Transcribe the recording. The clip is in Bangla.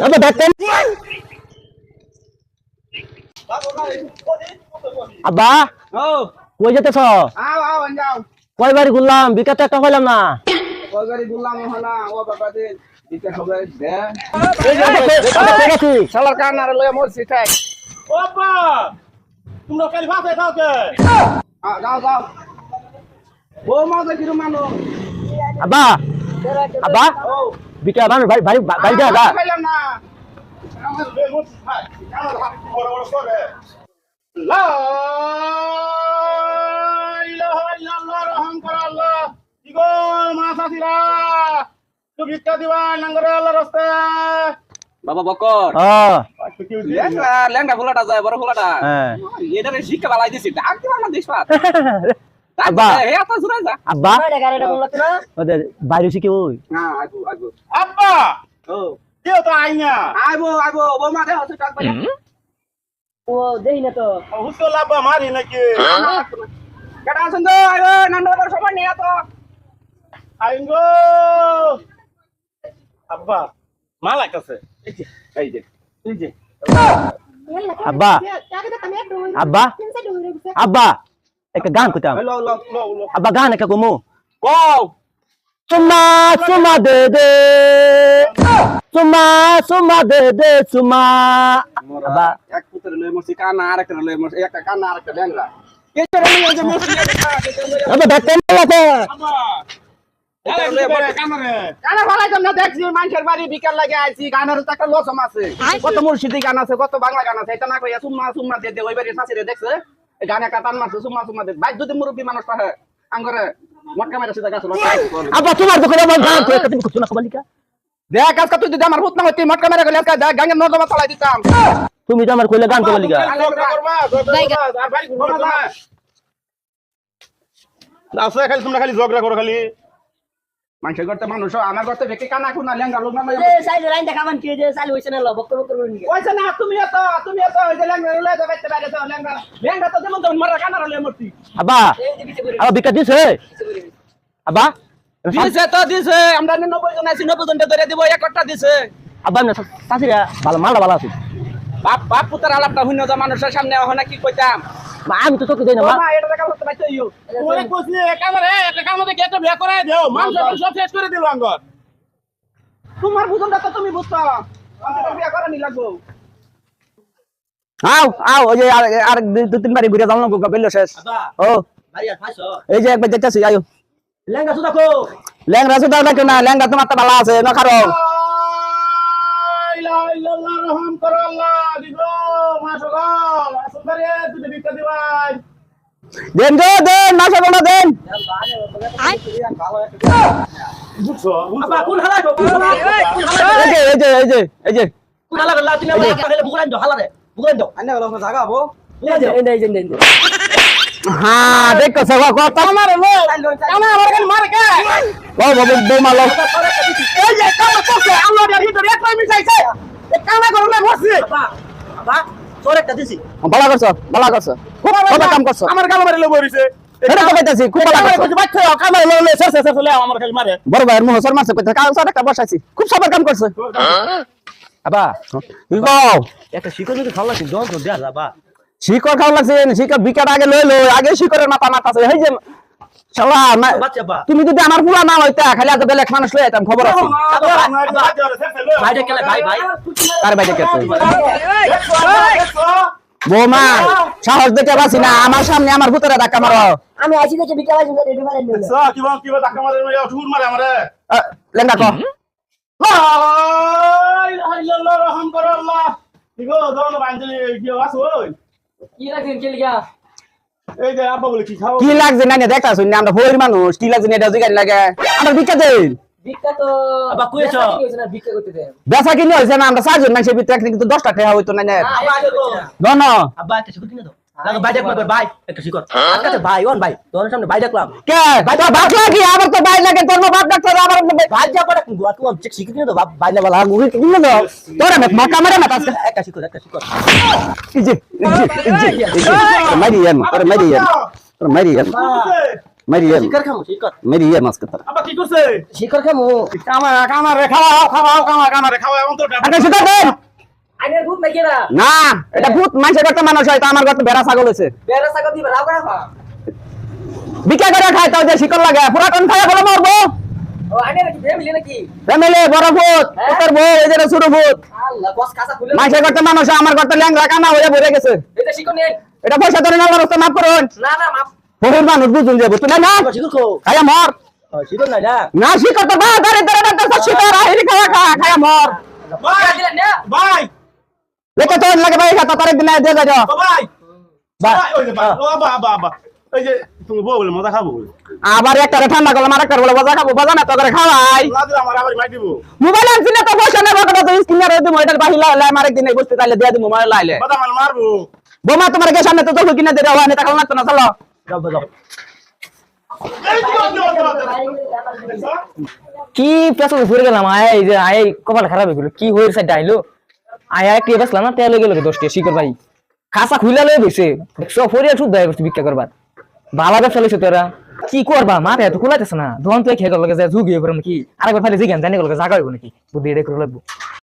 আবে দেখেন আব্বা ও কই যেতেছ আও যাও কয়বার ঘুরলাম বিকাতে একটা হইলাম না কয়বারই বললাম হলা ও বাবা দিন দিতে হবে দে এই যে ঠিক আছে শালার কানার লয়ে মরছি ঠিক ওপা তোমরা কাল ভাতে খাও কে যাও যাও ও মাঝে কিরু মানো আব্বা আব্বা ও বিকা বান ভাই ভাই ভাই যা যা খাইলাম না আমার বেগুন খাই আমার হাত বড় বড় করে লা ইলাহা ইল্লাল্লাহ রহম করে আল্লাহ কি গো মাসাসিরা তো ভিক্ষা দিবা নঙ্গরে আল্লাহ রাস্তায় বাবা বকর লেঙ্গা ফুলাটা যায় বড় ফুলাটা হ্যাঁ এটা শিক্ষা বালাই দিছি ডাক দিবা না দিস পাত আব্বা হে এত জুরা যা আব্বা ওদের বাইরে শিখে ওই না আইবো আইবো আব্বা ও কেউ তো আই না আইবো আইবো বৌমা দে হচ্ছে টাক পাইয়া ও দেই না তো হুতো লাব্বা মারি নাকি কেডা আছেন তো আইবো নন্দর সময় নিয়া তো আইঙ্গো আব্বা মালাক আছে এই যে এই যে আব্বা আব্বা আব্বা একটা গান কইতাম লো লো লো লো আব্বা গান একটা কমু কও চুমা চুমা দে দে চুমা চুমা দে দে চুমা আব্বা এক পুত্র লই মরছি কানা আরেকটা লই মরছি একটা কানা আরেকটা লেঙ্গা কেটে লই যে মরছি আব্বা দেখেন লাগে আব্বা কানা ভালাই তোমরা দেখছি মানুষের বাড়ি বিকাল লাগে আইছি গানের তো একটা লসম আছে কত মুর্শিদি গান আছে কত বাংলা গান আছে এটা না কইয়া সুম্মা সুম্মা দে দে ওই বাড়ি শাশিরে দেখছে এই গানে কাটান মারছে সুম্মা সুম্মা দে ভাই যদি মুরব্বি মানুষ পাহে আঙ্গরে মটকা মেরে সিধা গাছ আব্বা তোমার দোকানে আমার গান কই তুমি কিছু না কবালিকা দেখ আজকে তুই যদি আমার ভূত না হইতি মটকা মেরে গেলে আজকে গাঙ্গে নর্দমা চালাই দিতাম তুমি তো আমার কইলে গান কবালিকা খালি তোমরা খালি ঝগড়া করো খালি মানুষের করতে মানুষ আমার করতে ব্যক্তি কানা কুনা লেঙ্গা লোক না এ সাইড লাইন দেখাবান কি যে চালু হইছে না লবক করুন নি ওইছে না তুমি এত ওই যে লেঙ্গা লয়ে যাবে তে বাইরে তো লেঙ্গা লেঙ্গা তো যেমন তেমন মারা কানা লয়ে মরতি আব্বা এই যে বিতে করে আব্বা বিকা দিছে আব্বা দিছে আমরা 90 জন আছি 90 জনকে ধরে দিব একটা দিছে আব্বা না সাসিরা ভালো মালটা ভালো আছে বাপ বাপ পুত্র আলাপটা হইন যা মানুষের সামনে হনা কি কইতাম মা আমি তো তোকে দেই না মা মা এটা দেখা হতে পাইতো ইউ ওরে কইছি একামরে একটা কামতে কে একটা বিয়া করাই দেও মানুষ সব শেষ করে দিল আঙ্গর তোমার বুঝনটা তো তুমি বুঝছো আমাকে বিয়া করা নি লাগবো আও আও ওই যে আর দু তিন বারে ঘুরে যাও না গো বেল শেষ ও বাড়ি আর ফাইছো এই যে একবার দেখতাছি আয়ো লেঙ্গা সুদা কো ল্যাংরা সুদা না কেন ল্যাংরা তোমার তো ভালো আছে না খারো ইলাহা ইল্লাল্লাহ রহম করে আল্লাহ দিব মাশাআল্লাহ সুন্দরে তুমি ভিক্ষা দিবাই দেন গো দেন না সব না দেন বুঝছো বাবা কোন হালা গো এই যে কোন হালা গো তুমি আমার একটা হলে বুকুলান দাও হালা দে বুকুলান দাও আন্না গেল জায়গা হবো এই যে হ্যাঁ দেখো সব কথা আমার লো কানা আমার কাছে মার কে ও বাবু বউ মালো এই যে কানা করছে আল্লাহ এর ভিতরে এক মিশাইছে এই কানা করে না বসে বাবা তোর একটা দিছি ভালো করছো খুব ভালো কাম করছো আমার কানা মারে লো বরিছে এটা তো কইতাছি খুব ভালো করছো বাচ্চা কানা লো লে শেষ লে আমার কাছে মারে বড় ভাইয়ের মুহ সর মারছে কইতা কাল সারা বসাইছি খুব সবার কাম করছে আবা কি কও একটা শিকড় যদি খাওয়া লাগছে দন তো দেয়া যাবা শিকড় খাওয়া লাগছে শিকড় বিকাট আগে লইলো আগে শিকড়ের মাথা মাথাছে এই যে শালা বাচ্চা বা তুমি যদি আমার পুরা না হইতা খালি আজ বেলেক মানুষ লই আইতাম খবর আছে ভাইটা কেলে ভাই তার বাইরে কে বৌমা সাহস দেখে বাসি না আমার সামনে আমার ভূতেরা ধাক্কা মারো আমি আইছি দেখে বিকাল আইছি রেডি করে নিয়ে কিবা ধাক্কা মারে ঠুর মারে আমারে লেঙ্গা কো লা ইলাহা ইল্লাল্লাহ রহম করে আল্লাহ দিগো দন বাঞ্জলি কি আছো ওই কি রাখেন কি লিগা এই যে আব্বা বলে কি খাও কি লাগছে না দেখা শুনি আমরা হইর মানুষ কি লাগছে না এটা জিগাই লাগে আমার ভিক্ষা দেন ভিক্ষা তো বাবা কইছো না ভিক্ষা করতে দে বেচা কিনে হইছে না আমরা চারজন মানুষের ভিতরে কিন্তু 10টা টাকা হইতো না আব্বা দেখো দন আব্বা একটা শিকড় কিনে দাও লাগা ভাই দেখো ভাই একটা শিকড় আজকে ভাই ওন ভাই তোর সামনে ভাই দেখলাম কে ভাই তো বাপ লাগি আবার তো ভাই লাগে তোর বাপ ডাক্তার আবার ভাই যা পড়া গুয়া তুমি চেক শিকড় কিনে দাও ভাই না বলা গুগল কিনে দাও তোর মে মাকা মারে না আজকে একটা শিকড় এই যে মারি ইয়ান তোর মারি ইয়ান মেরিয়ে শিকার খামু শিকার মেরিয়ে মাছ কথা আব্বা কি করছে শিকার খামু কামারে খাওয়াও খাওয়াও কামারে খাওয়াও এমন তো আরে সেটা দেন আইনের ভূত নাকি না না এটা ভূত মানুষের করতে মানুষ হয় তা আমার করতে ভেড়া ছাগল হয়েছে বেরা সাগর দিবে রাও করা বিকা করে খায় তাও যে শিকল লাগে পুরাতন খায় বলে মরবো ও আইনের কি ফ্যামিলি নাকি ফ্যামিলি বড় ভূত তোর বউ এই যে ছোট ভূত আল্লাহ বস কাঁচা খুলে মানুষের করতে মানুষ হয়, আমার করতে ল্যাংরা কানা হয়ে ভরে গেছে এটা শিকো নেই এটা পয়সা ধরে নেওয়ার রাস্তা মাফ করুন না না মাপ বহুর মানুষ বুঝুন যাবো তুই না শিকো খো খায়া মর শিকো না যা না শিকল তো বা ধরে ধরে ধরে শিকল আইলি খায়া মর ভাই দিলেন না ভাই লেকে তো লাগে ভাই খাতা তারিখ দিন দিয়ে যাও ভাই ভাই ওই যে ভাই ও বাবা এই যে তুমি বউ বলে মজা খাবো আবার একটা ঠান্ডা করলাম আর একটা বলে বাজা খাবো বাজা না তো করে খাওয়াই না দিলে আমার আবার মাই দিব মোবাইল আনছি না তো পয়সা নেবো কথা তো স্ক্রিনে রে দিমো এটা বাহিলা লাই মারে দিনে বসতে তাইলে দিয়ে দিমো মোবাইল লাইলে বাদা মাল মারবো বোমা তোমার কে সামনে তো তো কিনে দে রাও না তাকাল না তো না চলো যাও যাও এই তো কি পেছন ঘুরে গেলাম এই যে কপাল খারাপ হয়ে গেল কি হয়ে সাইড আইলো কি বেসলাম না তেলে গেল 10 টা শিকর ভাই খাসা খুইলা লয়ে বইছে দেখছো ফরিয়া শুদ্ধ হয়ে গেছে ভিক্ষা করবার ভালো ব্যবসা লইছে তোরা কি করবা মাথা এত খুলাইতেছ না ধন তুই খেয়ে গেল ঝুঁকিয়ে করম কি আরেকবার খালি জিজ্ঞান জানি গেল জাগা হইব নাকি বুদ্ধি এটা করে লাগবো